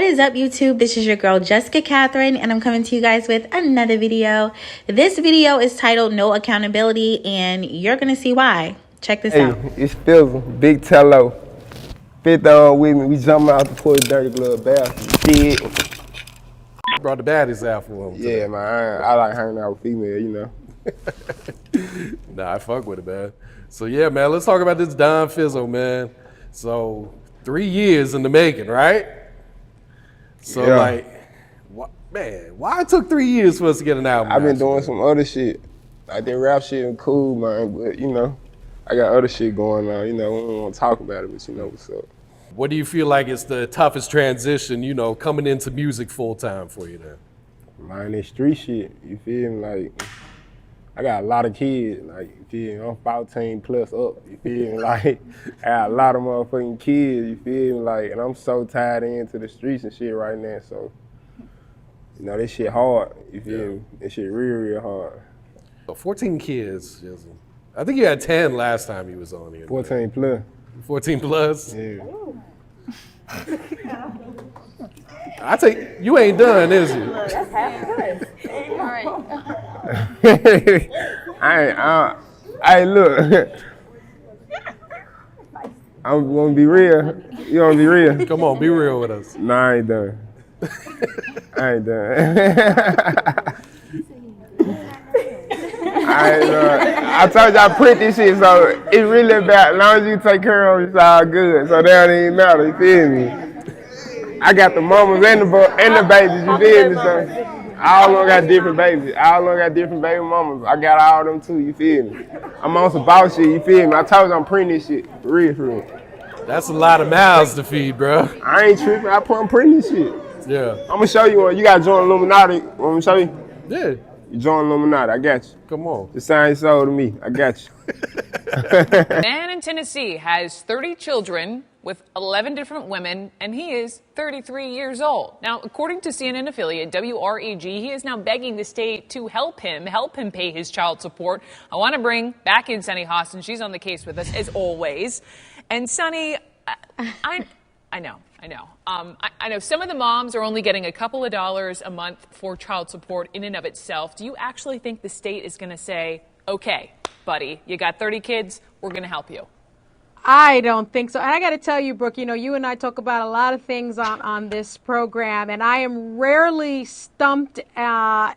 What is up, YouTube? This is your girl Jessica Catherine, and I'm coming to you guys with another video. This video is titled No Accountability, and you're gonna see why. Check this out. It's Fizzle, Big Tello. Fifth on with me, we jumping out the porch, dirty glove bath. Kid. Brought the baddies out for him. Yeah, man, I like hanging out with female, you know. Nah, I fuck with it, man. So yeah, man, let's talk about this Don Fizzle, man. So 3 years in the making, right? So Yeah. like, why it took 3 years for us to get an album? I've been doing some other shit. Like that rap shit and cool, man, but you know, I got other shit going on, you know, we don't want to talk about it, but you know what's up. What do you feel like is the toughest transition, you know, coming into music full time for you then? Man, that street shit, you feel me? Like, I got a lot of kids, like, you feel me? I'm 14 plus up, you feel me? Like, I got a lot of motherfucking kids, you feel me? Like, and I'm so tied into the streets and shit right now, so, you know, this shit hard, you feel me? This shit real hard. So 14 kids, Jizzle. I think you had 10 last time you was on here. 14 plus. 14 plus? Yeah. I take, you ain't done, is you? That's half good. All right. Hey, look. I'm gonna be real. You wanna be real? Come on, be real with us. Nah, I ain't done. I ain't done. I told you I print this shit, so it's really about as long as you take care of it, it's all good. So that don't even matter, you feel me? I got the mamas and the babies, you feel me? So all of them got different babies. All of them got different baby mamas. I got all of them too, you feel me? I'm on some boss shit, you feel me? I told you I'm printing this shit, for real. That's a lot of mouths to feed, bro. I ain't tripping, I'm printing this shit. Yeah. I'm gonna show you one. You gotta join Illuminati. Want me to show you? Yeah. You join Illuminati, I got you. Come on. Just sign your soul to me, I got you. A man in Tennessee has 30 children with 11 different women, and he is 33 years old. Now, according to CNN affiliate WREG, he is now begging the state to help him pay his child support. I want to bring back in Sunny Hostin. She's on the case with us, as always. And Sunny, I know. I know some of the moms are only getting a couple of dollars a month for child support in and of itself. Do you actually think the state is going to say, okay, buddy, you got 30 kids, we're going to help you? I don't think so. And I got to tell you, Brooke, you know, you and I talk about a lot of things on this program, and I am rarely stumped and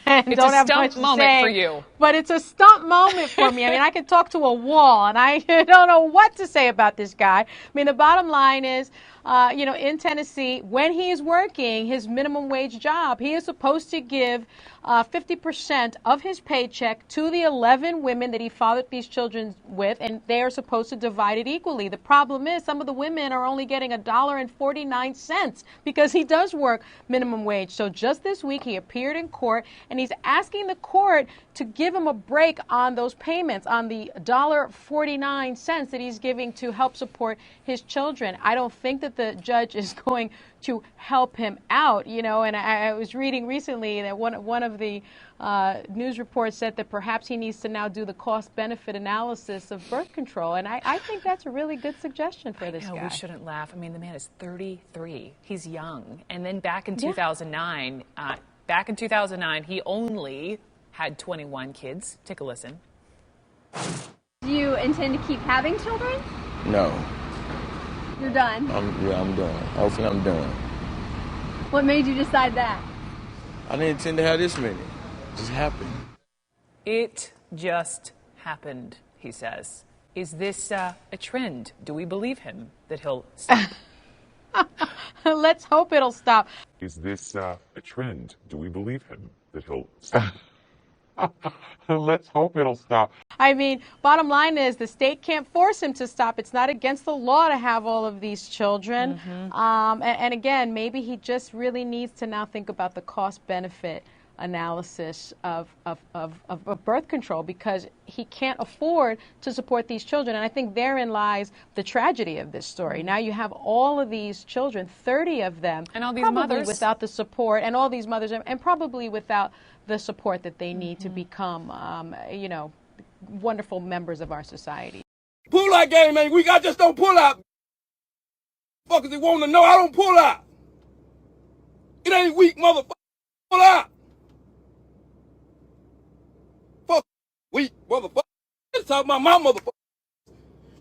it's don't have much to say. It's a stump moment for you. But it's a stump moment for me. I mean, I can talk to a wall, and I don't know what to say about this guy. I mean, the bottom line is, you know, in Tennessee, when he is working his minimum wage job, he is supposed to give 50% of his paycheck to the 11 women that he fathered these children with, and they are supposed to divide it equally. The problem is some of the women are only getting $1.49 because he does work minimum wage. So just this week he appeared in court, and he's asking the court to give him a break on those payments, on the $1.49 that he's giving to help support his children. I don't think that the judge is going to help him out, you know, and I was reading recently that one of the news reports said that perhaps he needs to now do the cost-benefit analysis of birth control, and I think that's a really good suggestion for this guy. We shouldn't laugh. I mean, the man is 33. He's young. And then back in 2009, he only had 21 kids. Take a listen. Do you intend to keep having children? No. You're done? I'm done. Hopefully I'm done. What made you decide that? I didn't intend to have this many. It just happened. It just happened, he says. Is this a trend? Do we believe him that he'll stop? Let's hope it'll stop. Is this a trend? Do we believe him that he'll stop? Let's hope it'll stop. I mean, bottom line is the state can't force him to stop. It's not against the law to have all of these children. And again, maybe he just really needs to now think about the cost-benefit analysis of birth control, because he can't afford to support these children. And I think therein lies the tragedy of this story. Now you have all of these children, 30 of them, and all these probably mothers without the support, and all these mothers, and probably without the support that they need to become, you know, wonderful members of our society. Pull out game, man. I just don't pull out. Fuckers that want to know I don't pull out. It ain't weak, motherfucker. Pull out. Fuck weak, motherfucker. Let's talk about my motherfucker.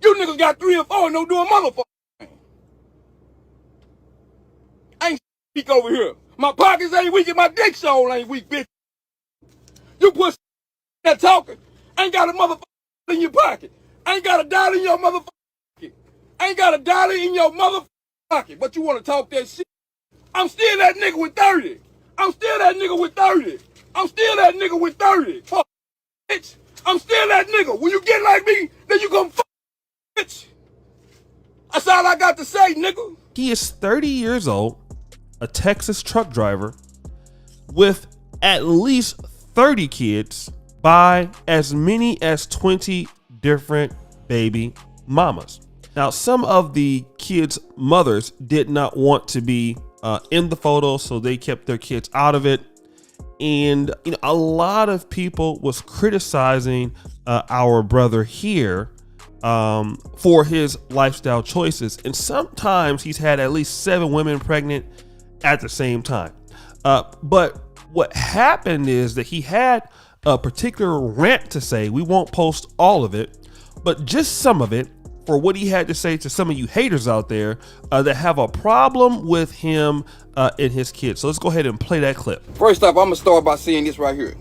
You niggas got 3 or 4 and don't do a motherfucker. I ain't weak over here. My pockets ain't weak and my dick soul ain't weak, bitch. You pussy that talking. Ain't got a motherfucker in your pocket. Ain't got a dollar in your motherfucker pocket. Ain't got a dollar in your motherfucker pocket. But you want to talk that shit? I'm still that nigga with 30. I'm still that nigga with 30. I'm still that nigga with 30. Fuck, bitch. I'm still that nigga. When you get like me, then you gonna fuck, bitch. That's all I got to say, nigga. He is 30 years old, a Texas truck driver, with at least 30 kids by as many as 20 different baby mamas. Now, some of the kids' mothers did not want to be in the photo, so they kept their kids out of it. And a lot of people was criticizing our brother here for his lifestyle choices. And sometimes he's had at least 7 women pregnant at the same time. But what happened is that he had a particular rant to say. We won't post all of it, but just some of it, for what he had to say to some of you haters out there that have a problem with him and his kids. So let's go ahead and play that clip. First off, I'm gonna start by saying this right here.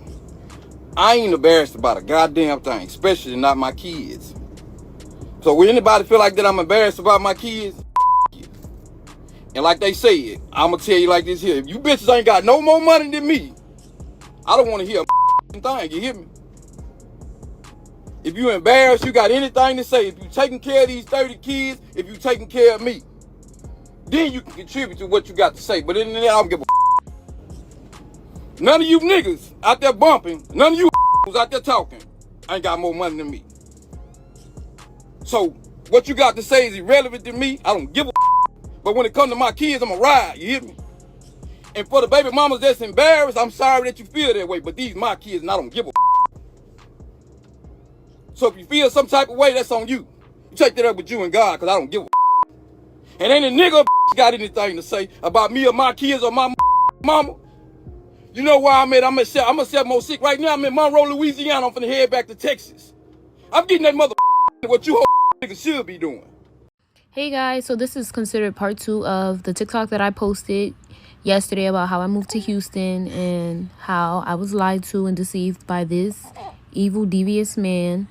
I ain't embarrassed about a goddamn thing, especially not my kids. So when anybody feel like that I'm embarrassed about my kids, you. And like they said, I'm gonna tell you like this here. If you bitches ain't got no more money than me, I don't want to hear a thing, you hear me? If you embarrassed, you got anything to say. If you taking care of these 30 kids, if you taking care of me, then you can contribute to what you got to say. But in the end, I don't give a None of you niggas out there bumping, none of you who's out there talking, ain't got more money than me. So what you got to say is irrelevant to me. I don't give a But when it comes to my kids, I'm a ride, you hear me? And for the baby mamas that's embarrassed, I'm sorry that you feel that way, but these my kids and I don't give a So if you feel some type of way, that's on you. You take that up with you and God, because I don't give a And ain't a nigga got anything to say about me or my kids or my mama. You know where I'm at? I'm at 706 right now. I'm in Monroe, Louisiana. I'm finna head back to Texas. I'm getting that mother what you niggas should be doing. Hey guys, so this is considered part 2 of the TikTok that I posted yesterday about how I moved to Houston and how I was lied to and deceived by this evil, devious man.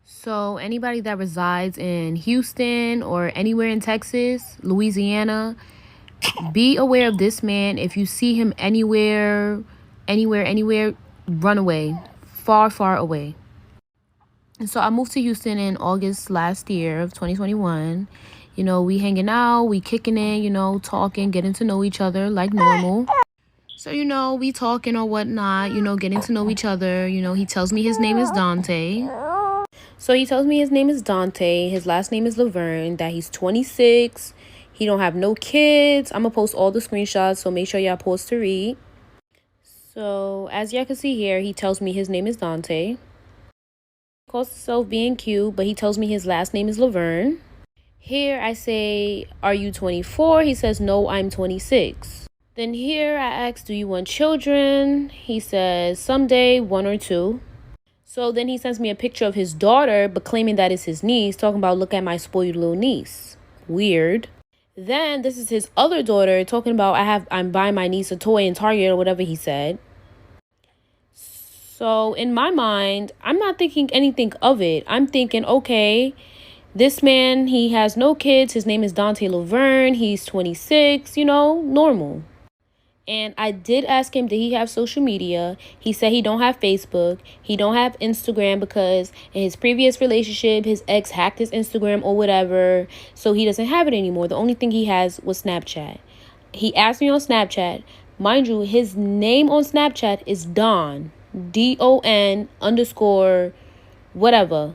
So anybody that resides in Houston or anywhere in Texas, Louisiana, be aware of this man. If you see him anywhere, run away. Far away. And so I moved to Houston in August last year of 2021. We hanging out, we kicking in, talking, getting to know each other like normal. So, we talking or whatnot, getting to know each other. He tells me his name is Dante. So he tells me his name is Dante. His last name is Laverne, that he's 26. He don't have no kids. I'm going to post all the screenshots, so make sure y'all pause to read. So as y'all can see here, he tells me his name is Dante. He calls himself being cute, but he tells me his last name is Laverne. Here I say, are you 24? He says, no, I'm 26. Then here I ask, do you want children? He says, someday, 1 or 2. So then he sends me a picture of his daughter, but claiming that it's his niece, talking about, look at my spoiled little niece. Weird. Then this is his other daughter talking about, I'm buying my niece a toy in Target or whatever he said. So in my mind, I'm not thinking anything of it. I'm thinking, okay, this man, he has no kids. His name is Dante Laverne. He's 26, normal. And I did ask him, did he have social media? He said he don't have Facebook. He don't have Instagram because in his previous relationship, his ex hacked his Instagram or whatever. So he doesn't have it anymore. The only thing he has was Snapchat. He asked me on Snapchat. Mind you, his name on Snapchat is Don. DON_ whatever.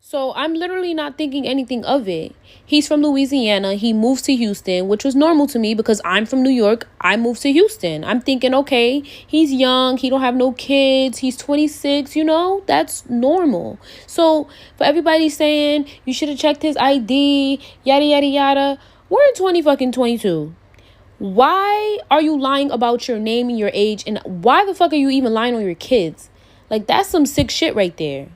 So I'm literally not thinking anything of it. He's from Louisiana. He moves to Houston, which was normal to me because I'm from New York. I moved to Houston. I'm thinking, okay, he's young. He don't have no kids. He's 26, that's normal. So for everybody saying you should have checked his ID, yada, yada, yada, we're in 2022. Why are you lying about your name and your age? And why the fuck are you even lying on your kids? Like, that's some sick shit right there.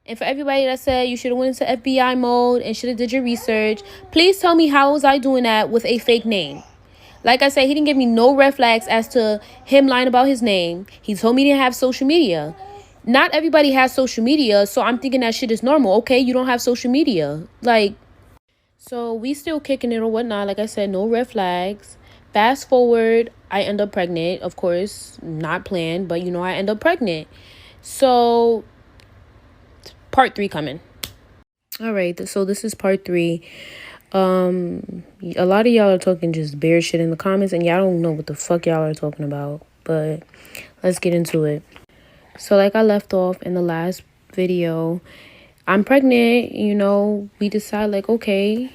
And for everybody that said you should have went into FBI mode and should have did your research, please tell me how was I doing that with a fake name? Like I said, he didn't give me no red flags as to him lying about his name. He told me he didn't have social media. Not everybody has social media, so I'm thinking that shit is normal. Okay, you don't have social media. Like, so we still kicking it or whatnot. Like I said, no red flags. Fast forward, I end up pregnant. Of course, not planned, but I end up pregnant. So part 3 coming. All right, so this is part 3. A lot of y'all are talking just bare shit in the comments, and y'all don't know what the fuck y'all are talking about, but let's get into it. So like I left off in the last video, I'm pregnant. We decide like, okay,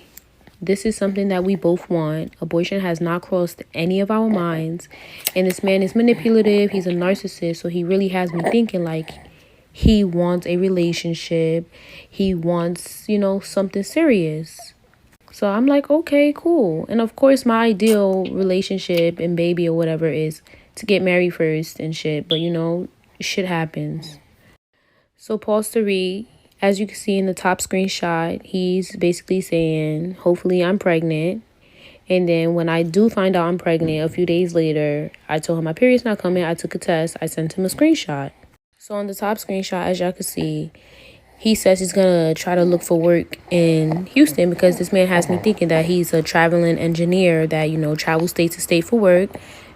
this is something that we both want. Abortion has not crossed any of our minds, and this man is manipulative. He's a narcissist, so he really has me thinking like he wants a relationship. He wants, something serious. So I'm like, okay, cool. And of course, my ideal relationship and baby or whatever is to get married first and shit. But, shit happens. So pause to read. As you can see in the top screenshot, he's basically saying, hopefully I'm pregnant. And then when I do find out I'm pregnant, a few days later, I told him my period's not coming. I took a test. I sent him a screenshot. So on the top screenshot, as y'all can see, he says he's going to try to look for work in Houston because this man has me thinking that he's a traveling engineer that, travels state to state for work.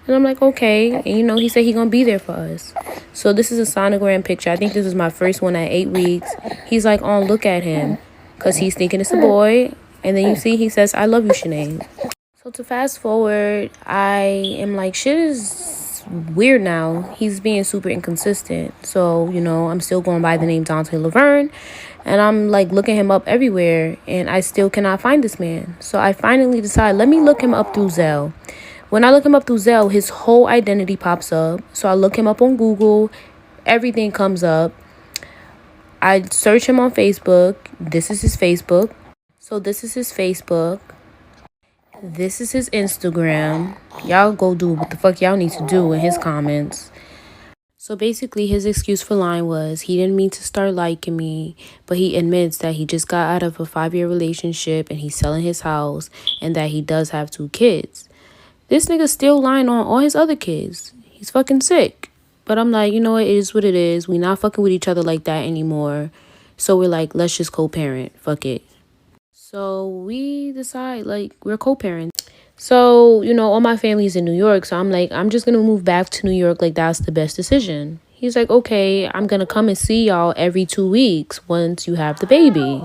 And I'm like, okay. And, he said he's going to be there for us. So this is a sonogram picture. I think this is my first one at 8 weeks. He's like, oh, look at him, because he's thinking it's a boy. And then you see he says, I love you, Sinead. So to fast forward, I am like, shit is weird now. He's being super inconsistent. So, I'm still going by the name Dante Laverne. And I'm like looking him up everywhere. And I still cannot find this man. So I finally decide, let me look him up through Zelle. When I look him up through Zelle, his whole identity pops up. So I look him up on Google. Everything comes up. I search him on Facebook. This is his Facebook. So this is his Facebook. This is his Instagram. Y'all go do what the fuck y'all need to do in his comments. So basically, his excuse for lying was he didn't mean to start liking me, but he admits that he just got out of a 5-year relationship and he's selling his house and that he does have 2 kids. This nigga's still lying on all his other kids. He's fucking sick. But I'm like, it is what it is. We not fucking with each other like that anymore. So we're like, let's just co-parent. Fuck it. So we decide, like, we're co-parents. So, all my family's in New York. So I'm like, I'm just going to move back to New York. Like, that's the best decision. He's like, okay, I'm going to come and see y'all every 2 weeks once you have the baby.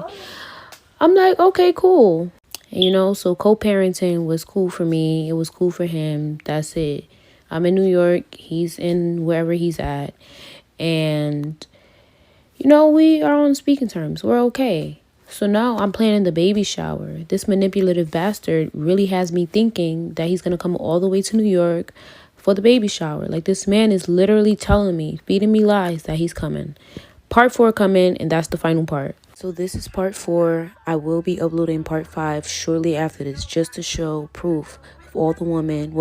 I'm like, okay, cool. And, so co-parenting was cool for me. It was cool for him. That's it. I'm in New York. He's in wherever he's at. And, we are on speaking terms. We're okay. So now I'm planning the baby shower. This manipulative bastard really has me thinking that he's going to come all the way to New York for the baby shower. Like, this man is literally telling me, feeding me lies that he's coming. Part 4 coming, and that's the final part. So this is part 4. I will be uploading part 5 shortly after this, just to show proof of all the women,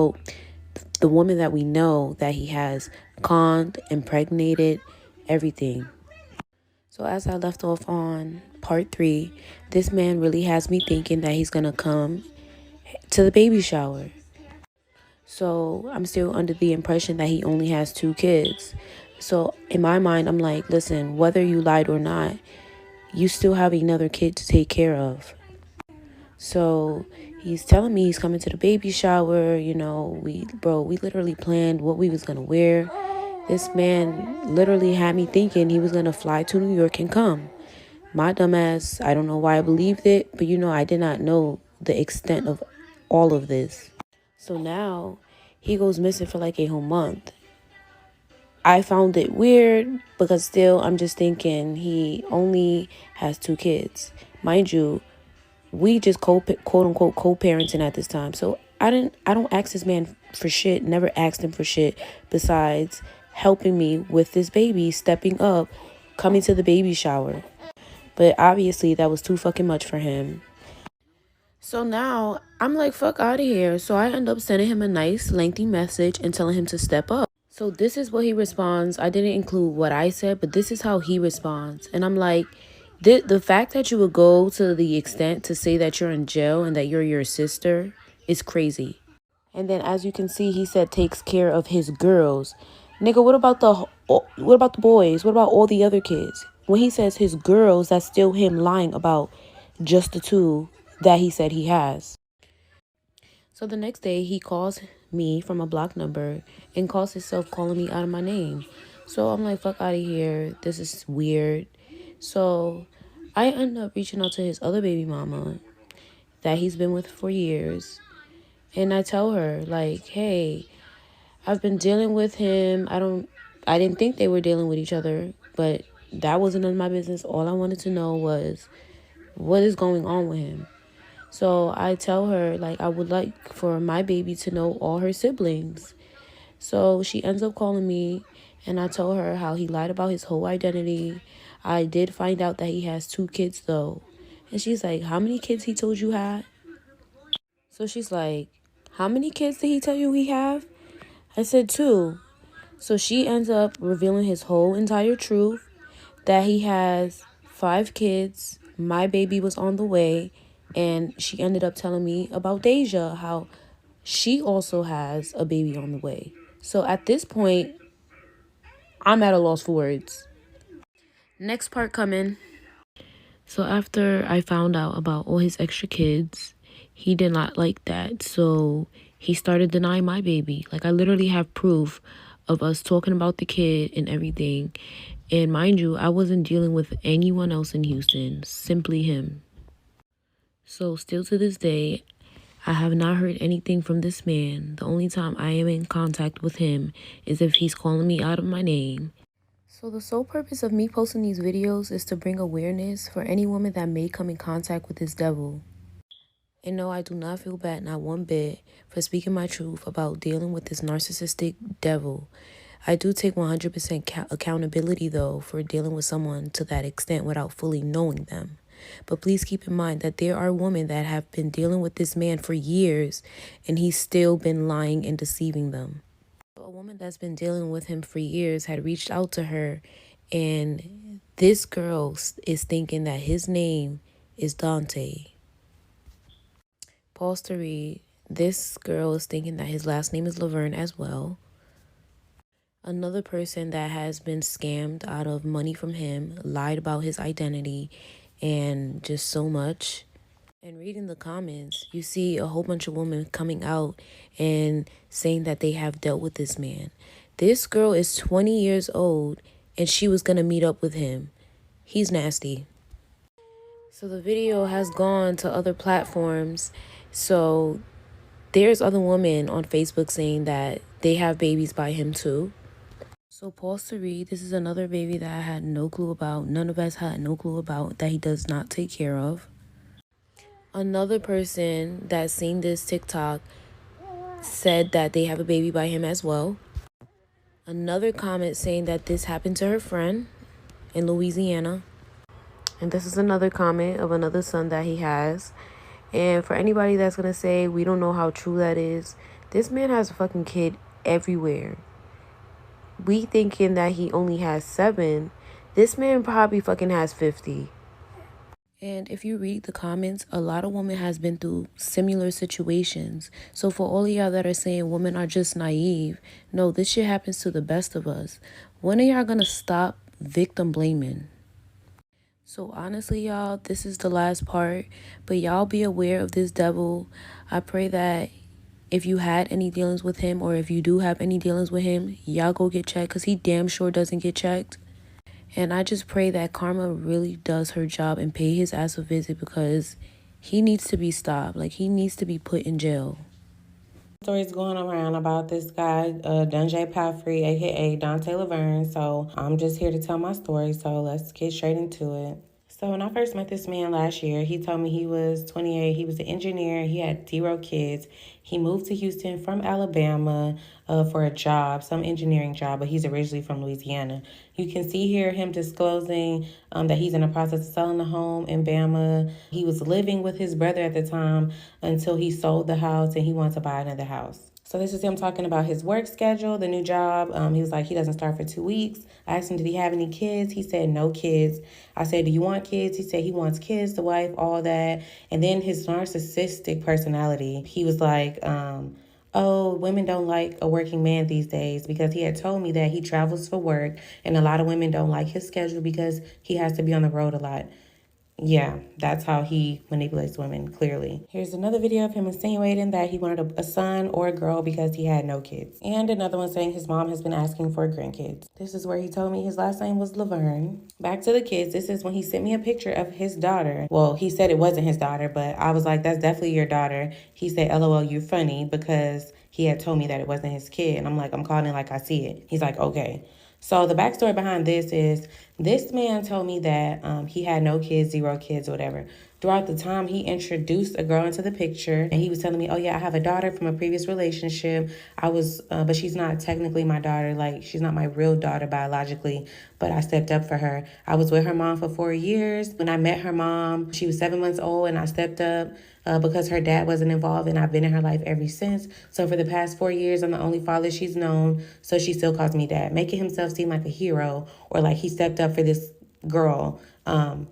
the woman that we know that he has conned, impregnated, everything. So as I left off on part 3, this man really has me thinking that he's going to come to the baby shower. So I'm still under the impression that he only has 2 kids. So in my mind, I'm like, listen, whether you lied or not, you still have another kid to take care of. So he's telling me he's coming to the baby shower. We literally planned what we was going to wear. This man literally had me thinking he was going to fly to New York and come. My dumbass, I don't know why I believed it, but I did not know the extent of all of this. So now he goes missing for like a whole month. I found it weird because still I'm just thinking he only has 2 kids. Mind you, we just quote unquote co-parenting at this time. So I don't ask this man for shit, never asked him for shit besides helping me with this baby, stepping up, coming to the baby shower. But obviously that was too fucking much for him. So now I'm like, fuck out of here. So I end up sending him a nice lengthy message and telling him to step up. So this is what he responds. I didn't include what I said, but this is how he responds. And I'm like, the fact that you would go to the extent to say that you're in jail and that you're your sister is crazy. And then as you can see, he said takes care of his girls. Nigga, what about the boys? What about all the other kids? When he says his girls, that's still him lying about just the two that he said he has. So the next day, he calls me from a blocked number and calls himself calling me out of my name. So I'm like, fuck out of here. This is weird. So I end up reaching out to his other baby mama that he's been with for years. And I tell her, like, hey, I've been dealing with him. I didn't think they were dealing with each other, but that wasn't none of my business. All I wanted to know was what is going on with him. So I tell her, like, I would like for my baby to know all her siblings. So she ends up calling me, and I told her how he lied about his whole identity. I did find out that he has 2 kids, though. And she's like, how many kids he told you had? So she's like, how many kids did he tell you he have? I said 2. So she ends up revealing his whole entire truth, that he has 5 kids, my baby was on the way, and she ended up telling me about Deja, how she also has a baby on the way. So at this point, I'm at a loss for words. Next part coming. So after I found out about all his extra kids, he did not like that. So he started denying my baby. Like, I literally have proof of us talking about the kid and everything. And mind you, I wasn't dealing with anyone else in Houston, simply him. So still to this day, I have not heard anything from this man. The only time I am in contact with him is if he's calling me out of my name. So the sole purpose of me posting these videos is to bring awareness for any woman that may come in contact with this devil. And no, I do not feel bad, not one bit, for speaking my truth about dealing with this narcissistic devil. I do take 100% accountability, though, for dealing with someone to that extent without fully knowing them. But please keep in mind that there are women that have been dealing with this man for years, and he's still been lying and deceiving them. A woman that's been dealing with him for years had reached out to her, and this girl is thinking that his name is Dante. Pause to read. This girl is thinking that his last name is Laverne as well. Another person that has been scammed out of money from him, lied about his identity, and just so much. And reading the comments, you see a whole bunch of women coming out and saying that they have dealt with this man. This girl is 20 years old, and she was going to meet up with him. He's nasty. So the video has gone to other platforms. So there's other women on Facebook saying that they have babies by him too. So pause to read. This is another baby that I had no clue about. None of us had no clue about, that he does not take care of. Another person that's seen this TikTok said that they have a baby by him as well. Another comment saying that this happened to her friend in Louisiana. And this is another comment of another son that he has. And for anybody that's going to say we don't know how true that is, this man has a fucking kid everywhere. We thinking that he only has 7. This man probably fucking has 50. And if you read the comments, a lot of women has been through similar situations. So for all of y'all that are saying women are just naive, no, this shit happens to the best of us. When are y'all gonna stop victim blaming? So honestly, y'all, this is the last part. But y'all be aware of this devil. I pray that if you had any dealings with him, or if you do have any dealings with him, y'all go get checked, because he damn sure doesn't get checked. And I just pray that karma really does her job and pay his ass a visit, because he needs to be stopped. Like, he needs to be put in jail. Stories going around about this guy, Dunjay Palfrey, aka Dante Laverne. So I'm just here to tell my story. So let's get straight into it. So when I first met this man last year, he told me he was 28. He was an engineer. He had 0 kids. He moved to Houston from Alabama for a job, some engineering job, but he's originally from Louisiana. You can see here him disclosing that he's in the process of selling the home in Bama. He was living with his brother at the time until he sold the house and he wanted to buy another house. So this is him talking about his work schedule, the new job. He was like, he doesn't start for 2 weeks. I asked him, did he have any kids? He said, no kids. I said, do you want kids? He said he wants kids, the wife, all that. And then his narcissistic personality, he was like, oh, women don't like a working man these days, because he had told me that he travels for work and a lot of women don't like his schedule because he has to be on the road a lot. Yeah, that's how he manipulates women, clearly. Here's another video of him insinuating that he wanted a son or a girl because he had no kids. And another one saying his mom has been asking for grandkids. This is where he told me his last name was Laverne. Back to the kids. This is when he sent me a picture of his daughter. Well, he said it wasn't his daughter, but I was like, that's definitely your daughter. He said, LOL, you're funny, because he had told me that it wasn't his kid. And I'm like, I'm calling it like I see it. He's like, okay. So the backstory behind this is this man told me that he had no kids, 0 kids, or whatever. Throughout the time, he introduced a girl into the picture, and he was telling me, oh yeah, I have a daughter from a previous relationship. But she's not technically my daughter. Like, she's not my real daughter biologically, but I stepped up for her. I was with her mom for 4 years. When I met her mom, she was 7 months old, and I stepped up because her dad wasn't involved, and I've been in her life ever since. So for the past 4 years, I'm the only father she's known, so she still calls me dad, making himself seem like a hero, or like he stepped up for this girl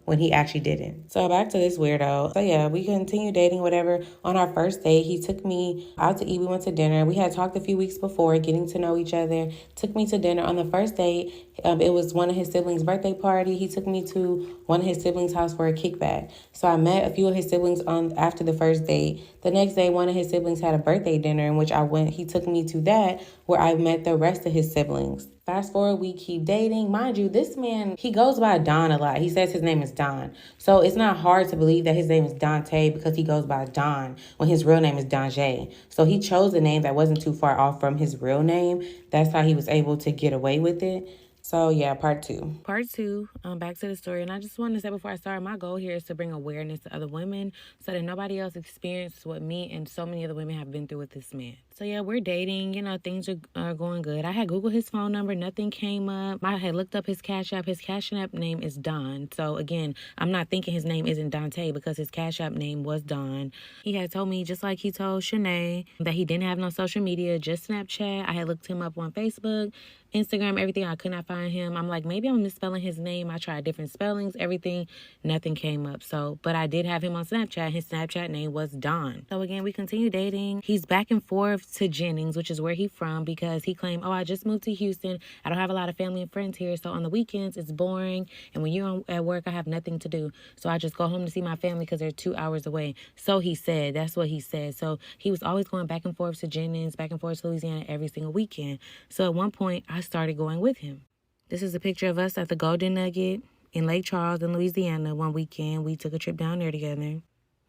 when he actually didn't. So back to this weirdo. So yeah, we continued dating, whatever. On our first date, he took me out to eat. We went to dinner. We had talked a few weeks before, getting to know each other. Took me to dinner. On the first date, it was one of his siblings' birthday party. He took me to one of his siblings' house for a kickback. So I met a few of his siblings after the first date. The next day, one of his siblings had a birthday dinner in which I went. He took me to that, where I met the rest of his siblings. Fast forward, we keep dating. Mind you, this man, he goes by Don a lot. He says his name is Don. So it's not hard to believe that his name is Dante because he goes by Don when his real name is Donjay. So he chose a name that wasn't too far off from his real name. That's how he was able to get away with it. So yeah, part two. Part two, back to the story. And I just wanted to say before I start, my goal here is to bring awareness to other women so that nobody else experiences what me and so many other women have been through with this man. So yeah, we're dating, things are going good. I had Googled his phone number, nothing came up. I had looked up his Cash App. His Cash App name is Don. So again, I'm not thinking his name isn't Dante because his Cash App name was Don. He had told me, just like he told Shanae, that he didn't have no social media, just Snapchat. I had looked him up on Facebook, Instagram, everything. I could not find him. I'm like, maybe I'm misspelling his name. I tried different spellings, everything. Nothing came up. So, but I did have him on Snapchat. His Snapchat name was Don. So again, we continue dating. He's back and forth to Jennings, which is where he's from, because he claimed, oh, I just moved to Houston. I don't have a lot of family and friends here. So on the weekends, it's boring. And when you're at work, I have nothing to do. So I just go home to see my family because they're 2 hours away. So he said, that's what he said. So he was always going back and forth to Jennings, back and forth to Louisiana every single weekend. So at one point, I started going with him. This is a picture of us at the Golden Nugget in Lake Charles in Louisiana one weekend. We took a trip down there together.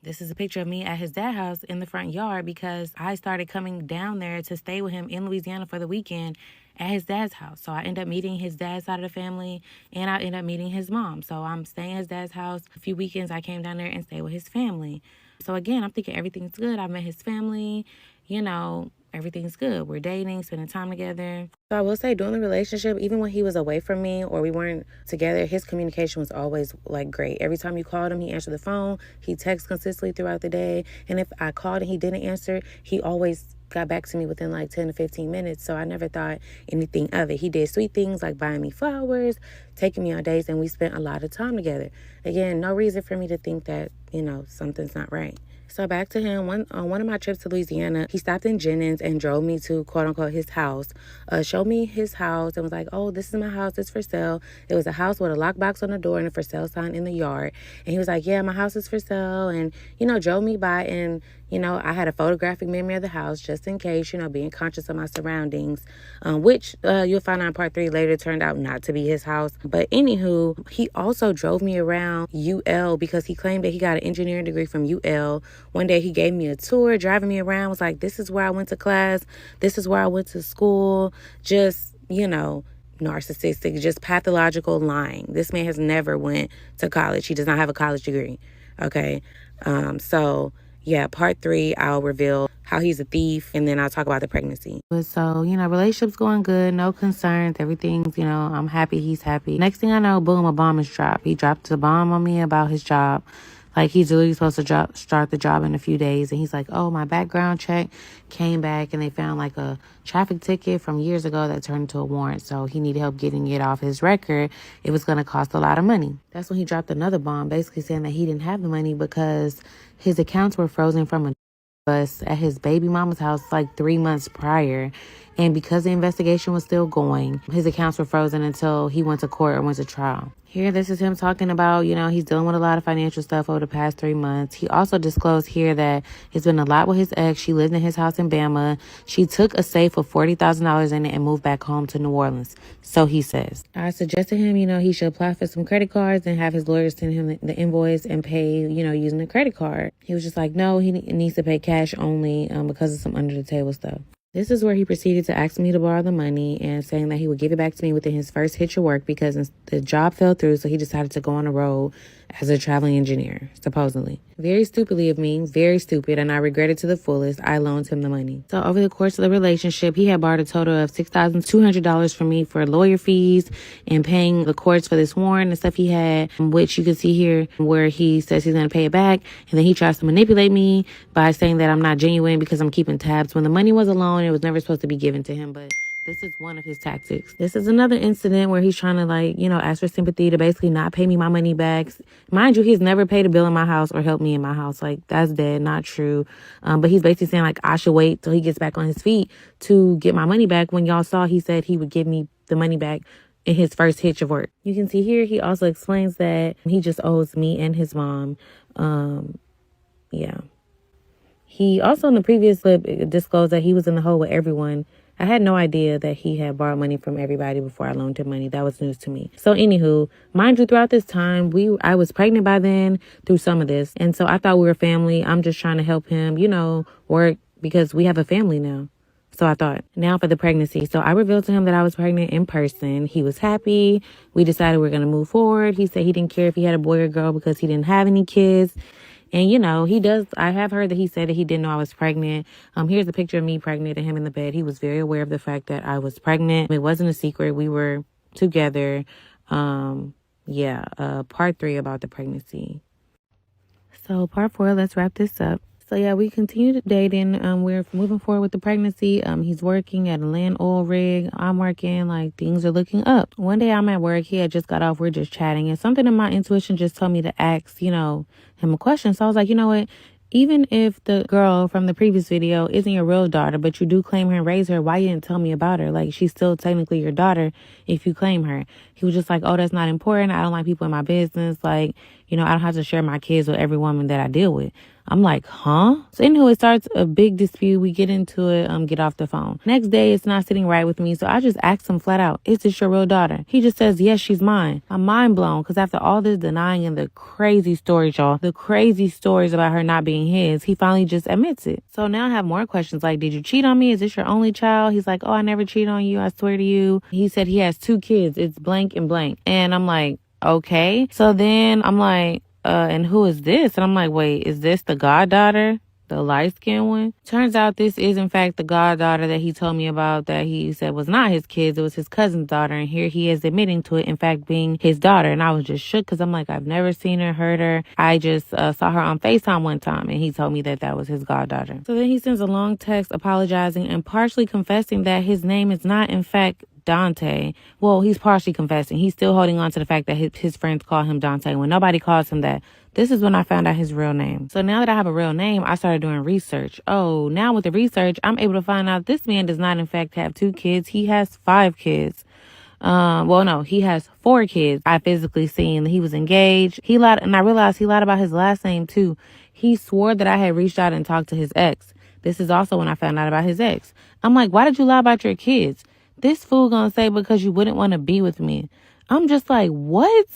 This is a picture of me at his dad's house in the front yard because I started coming down there to stay with him in Louisiana for the weekend at his dad's house. So I ended up meeting his dad's side of the family, and I ended up meeting his mom. So I'm staying at his dad's house. A few weekends I came down there and stayed with his family. So again, I'm thinking everything's good. I met his family, everything's good. We're dating, spending time together. So I will say, during the relationship, even when he was away from me or we weren't together, his communication was always great. Every time you called him, he answered the phone. He texted consistently throughout the day. And if I called and he didn't answer, he always got back to me within 10 to 15 minutes. So I never thought anything of it. He did sweet things like buying me flowers, taking me on dates, and we spent a lot of time together. Again, no reason for me to think that, something's not right. So back to him, on one of my trips to Louisiana, he stopped in Jennings and drove me to, quote unquote, his house, showed me his house and was like, oh, this is my house, it's for sale. It was a house with a lockbox on the door and a for sale sign in the yard. And he was like, yeah, my house is for sale. And, drove me by, and, I had a photographic memory of the house just in case, being conscious of my surroundings, which you'll find out in part 3 later turned out not to be his house. But anywho, he also drove me around UL because he claimed that he got an engineering degree from UL. One day he gave me a tour, driving me around, was like, this is where I went to class, this is where I went to school, just, narcissistic, just pathological lying. This man has never went to college. He does not have a college degree. Okay. So yeah, part 3, I'll reveal how he's a thief, and then I'll talk about the pregnancy. So, relationship's going good, no concerns, everything's, I'm happy, he's happy. Next thing I know, boom, a bomb is dropped. He dropped a bomb on me about his job. Like, he's really supposed to start the job in a few days. And he's like, oh, my background check came back and they found like a traffic ticket from years ago that turned into a warrant. So he needed help getting it off his record. It was going to cost a lot of money. That's when he dropped another bomb, basically saying that he didn't have the money because his accounts were frozen from a bus at his baby mama's house like 3 months prior. And because the investigation was still going, his accounts were frozen until he went to court or went to trial. Here, this is him talking about, he's dealing with a lot of financial stuff over the past 3 months. He also disclosed here that it's been a lot with his ex. She lived in his house in Bama. She took a safe with $40,000 in it and moved back home to New Orleans. So he says. I suggested him, he should apply for some credit cards and have his lawyers send him the invoice and pay, using the credit card. He was just like, no, he needs to pay cash only because of some under the table stuff. This is where he proceeded to ask me to borrow the money and saying that he would give it back to me within his first hitch of work because the job fell through, so he decided to go on the road as a traveling engineer, supposedly. Very stupidly of me, very stupid, and I regret it to the fullest. I loaned him the money. So over the course of the relationship, he had borrowed a total of $6,200 from me for lawyer fees and paying the courts for this warrant and stuff he had, which you can see here where he says he's going to pay it back. And then he tries to manipulate me by saying that I'm not genuine because I'm keeping tabs. When the money was a loan, it was never supposed to be given to him, but this is one of his tactics. This is another incident where he's trying to ask for sympathy to basically not pay me my money back. Mind you, he's never paid a bill in my house or helped me in my house. Like, that's dead, not true. But he's basically saying I should wait till he gets back on his feet to get my money back. When y'all saw, he said he would give me the money back in his first hitch of work. You can see here, he also explains that he just owes me and his mom. Yeah. He also in the previous clip disclosed that he was in the hole with everyone. I had no idea that he had borrowed money from everybody before I loaned him money. That was news to me. So anywho, mind you, throughout this time, I was pregnant by then through some of this. And so I thought we were family. I'm just trying to help him, work because we have a family now. So I thought. Now for the pregnancy. So I revealed to him that I was pregnant in person. He was happy. We decided we were going to move forward. He said he didn't care if he had a boy or girl because he didn't have any kids. And, he does. I have heard that he said that he didn't know I was pregnant. Here's a picture of me pregnant and him in the bed. He was very aware of the fact that I was pregnant. It wasn't a secret. We were together. Part 3 about the pregnancy. So part 4, let's wrap this up. So yeah, we continued dating. We're moving forward with the pregnancy. He's working at a land oil rig. I'm working, things are looking up. One day I'm at work. He had just got off. We're just chatting. And something in my intuition just told me to ask, him a question. So I was like, you know what? Even if the girl from the previous video isn't your real daughter, but you do claim her and raise her, why you didn't tell me about her? Like, she's still technically your daughter if you claim her. He was just like, oh, that's not important. I don't like people in my business. I don't have to share my kids with every woman that I deal with. I'm like, huh? So anyway, it starts a big dispute. We get into it, get off the phone. Next day, it's not sitting right with me. So I just asked him flat out, is this your real daughter? He just says, yes, she's mine. I'm mind blown because after all this denying and the crazy stories, y'all, the crazy stories about her not being his, he finally just admits it. So now I have more questions like, did you cheat on me? Is this your only child? He's like, oh, I never cheat on you. I swear to you. He said he has 2 kids. It's blank and blank. And I'm like, okay. So then I'm like, and who is this? And I'm like, wait, is this the goddaughter? The light-skinned one? Turns out this is, in fact, the goddaughter that he told me about that he said was not his kids. It was his cousin's daughter. And here he is admitting to it, in fact, being his daughter. And I was just shook because I'm like, I've never seen her, heard her. I just saw her on FaceTime one time. And he told me that that was his goddaughter. So then he sends a long text apologizing and partially confessing that his name is not, in fact, Dante. Well, he's partially confessing. He's still holding on to the fact that his friends call him Dante when nobody calls him that. This is when I found out his real name. So now that I have a real name, I started doing research. Oh, now with the research, I'm able to find out this man does not, in fact, have 2 kids. He has 5 kids. He has 4 kids. I physically seen he was engaged. He lied, and I realized he lied about his last name too. He swore that I had reached out and talked to his ex. This is also when I found out about his ex. I'm like, why did you lie about your kids? This fool gonna say because you wouldn't want to be with me. I'm just like, what?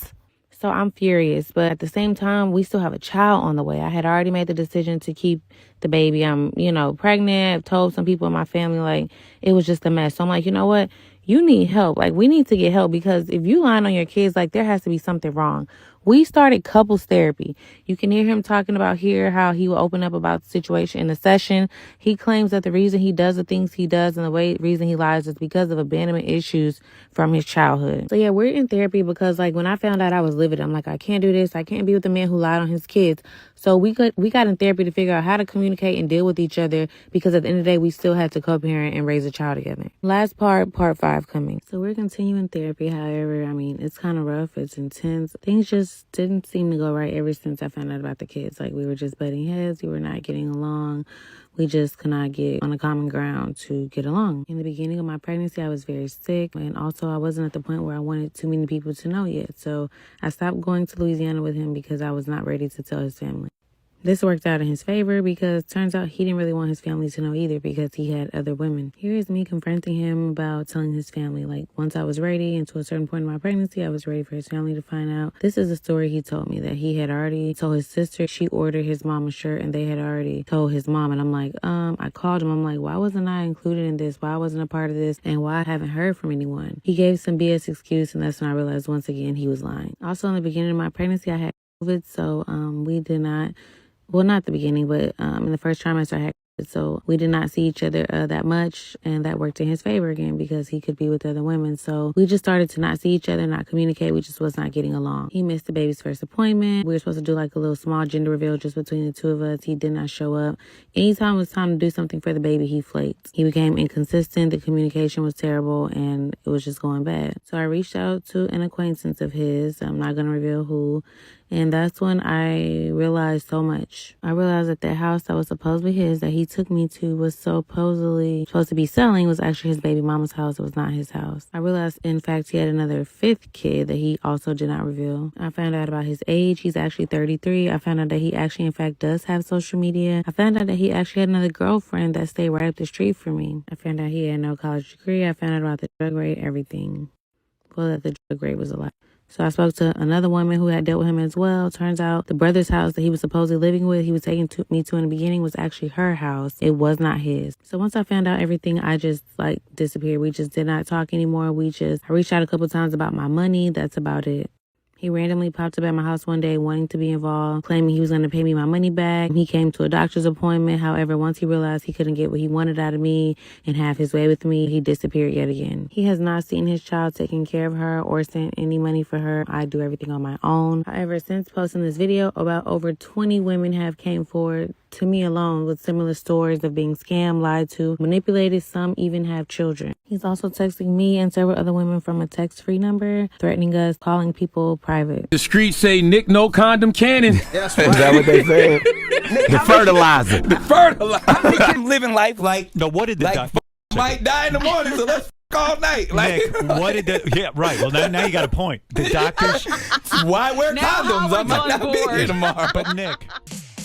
So I'm furious, but at the same time, we still have a child on the way. I had already made the decision to keep the baby. I'm, pregnant. I've told some people in my family, it was just a mess. So I'm like, you know what? you need help. Like, we need to get help, because if you lying on your kids, like, there has to be something wrong. We started couples therapy. You can hear him talking about here how he will open up about the situation in the session. He claims that the reason he does the things he does and the reason he lies is because of abandonment issues from his childhood. So yeah, we're in therapy because, like, when I found out, I was livid. I'm like, I can't do this. I can't be with a man who lied on his kids. So we got in therapy to figure out how to communicate and deal with each other, because at the end of the day, we still had to co-parent and raise a child together. Last part 5 coming. So we're continuing therapy. However, I mean, it's kind of rough. It's intense. Things just didn't seem to go right ever since I found out about the kids. Like, we were just butting heads. We were not getting along. We just could not get on a common ground to get along. In the beginning of my pregnancy, I was very sick. And also, I wasn't at the point where I wanted too many people to know yet. So I stopped going to Louisiana with him because I was not ready to tell his family. This worked out in his favor because turns out he didn't really want his family to know either, because he had other women. Here is me confronting him about telling his family. Like, once I was ready, and to a certain point in my pregnancy, I was ready for his family to find out. This is a story he told me, that he had already told his sister. She ordered his mom a shirt, and they had already told his mom. And I'm like, I called him. I'm like, why wasn't I included in this? Why wasn't a part of this? And why I haven't heard from anyone? He gave some BS excuse, and that's when I realized once again he was lying. Also, in the beginning of my pregnancy, I had COVID, so we did not. Well, not the beginning, but in the first trimester, I had COVID, so we did not see each other that much, and that worked in his favor again because he could be with other women. So we just started to not see each other, not communicate. We just was not getting along. He missed the baby's first appointment. We were supposed to do like a little small gender reveal just between the two of us. He did not show up. Anytime it was time to do something for the baby, he flaked. He became inconsistent. The communication was terrible, and it was just going bad. So I reached out to an acquaintance of his. I'm not going to reveal who. And that's when I realized so much. I realized that that house that was supposed to be his, that he took me to, was supposedly supposed to be selling, was actually his baby mama's house. It was not his house. I realized, in fact, he had another 5th kid that he also did not reveal. I found out about his age. He's actually 33. I found out that he actually, in fact, does have social media. I found out that he actually had another girlfriend that stayed right up the street from me. I found out he had no college degree. I found out about the drug rate, everything. Well, that the drug rate was a lot. So I spoke to another woman who had dealt with him as well. Turns out the brother's house that he was supposedly living with, he was taking me to in the beginning, was actually her house. It was not his. So once I found out everything, I just disappeared. We just did not talk anymore. I reached out a couple times about my money. That's about it. He randomly popped up at my house one day wanting to be involved, claiming he was going to pay me my money back. He came to a doctor's appointment. However, once he realized he couldn't get what he wanted out of me and have his way with me, he disappeared yet again. He has not seen his child taking care of her or sent any money for her. I do everything on my own. However, since posting this video, about over 20 women have came forward to me alone with similar stories of being scammed, lied to, manipulated. Some even have children. He's also texting me and several other women from a text-free number, threatening us, calling people private. The streets say Nick no condom cannon. That's right. Is that what they said? The fertilizer. The fertilizer. I'm living life like No, what did the doctor? might die in the morning, so let's all night. Nick, what did the... Yeah, right. Well, now you got a point. The doctors... Why wear condoms? I might not be here tomorrow. But Nick...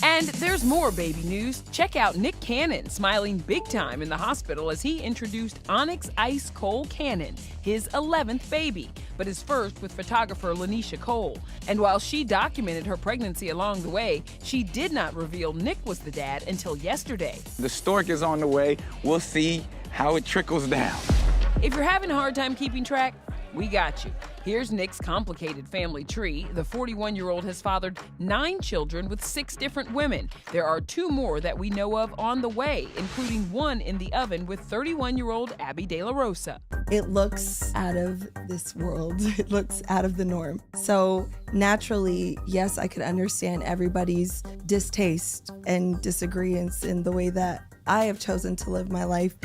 And there's more baby news. Check out Nick Cannon smiling big time in the hospital as he introduced Onyx Ice Cole Cannon, his 11th baby, but his first with photographer Lanisha Cole. And while she documented her pregnancy along the way, she did not reveal Nick was the dad until yesterday. The stork is on the way. We'll see how it trickles down. If you're having a hard time keeping track, we got you. Here's Nick's complicated family tree. The 41-year-old has fathered 9 children with 6 different women. There are 2 more that we know of on the way, including one in the oven with 31-year-old Abby De La Rosa. It looks out of this world. It looks out of the norm. So naturally, yes, I could understand everybody's distaste and disagreements in the way that I have chosen to live my life.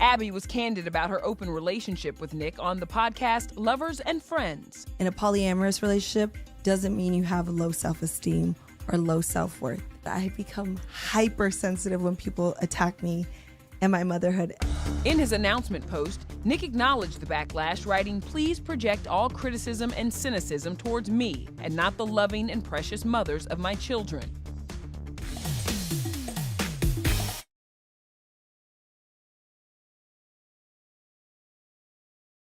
Abby was candid about her open relationship with Nick on the podcast Lovers and Friends. In a polyamorous relationship doesn't mean you have low self-esteem or low self-worth. I become hypersensitive when people attack me and my motherhood. In his announcement post, Nick acknowledged the backlash, writing, "Please project all criticism and cynicism towards me and not the loving and precious mothers of my children."